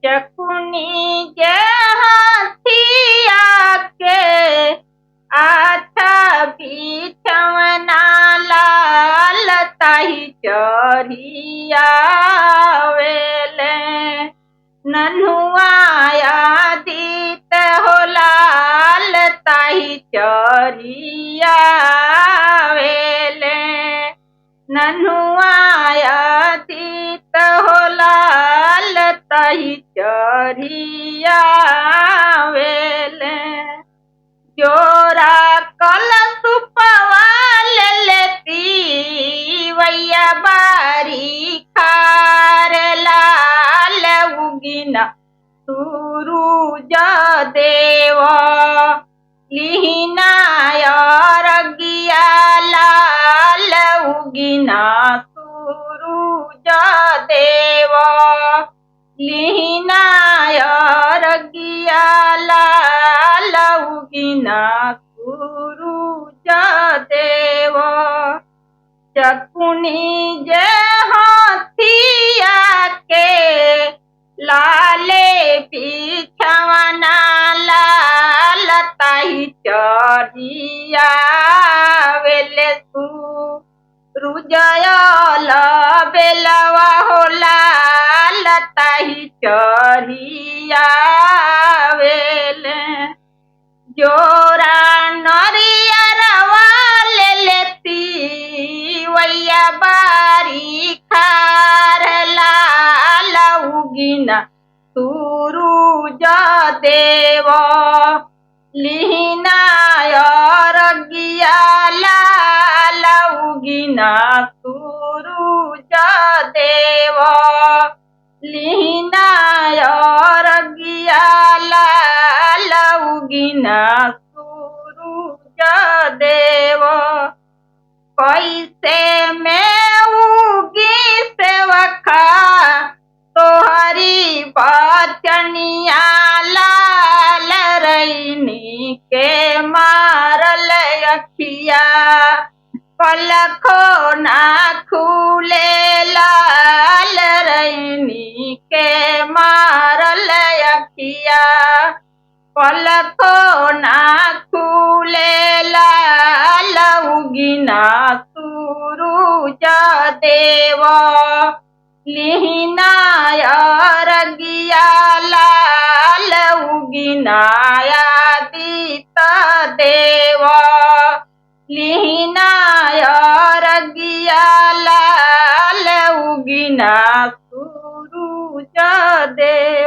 चकुनी के हाथिया के आछा बिछवना लाल ताही चढ़िया वेले नन्हुआया दीत हो लाल ताही चढ़िया वेले नन्हुआया दीत हो लाल ताही चढ़िया वेले जोरा कलश पवाल लेती वैया बारी खार लाल उगिना सूरुज देव लिहिना रगिया लाल उगिना सूरुज देव लिहिना रगिया लाल उगिना सूरुज देव चकुनी जे हाथिया के लाले बिछवना लाल ताही चढ़िया वेले सूरुजयल बेलवा हो लाल ताही चढ़िया वेले जोरा नरियरवा लेती वैया बारी खार लाल उगिना सूरुज देव लिहिना रगिया लाल उगिना सूरुज देव लिहिना रगिया लाल उगिना सूरुज देव कैसे में उगी सेवखा तोहरी बचनिया लाल रैनी के मारल अखिया पलखो ना खुले लाल रैनी के मारल अखिया पलखो ना खुले लाल उगिना सूरुज देव लिहिना रगिया लाल उगिना दीत देव लिहिना रगिया लाल उगिना सूरुज देव।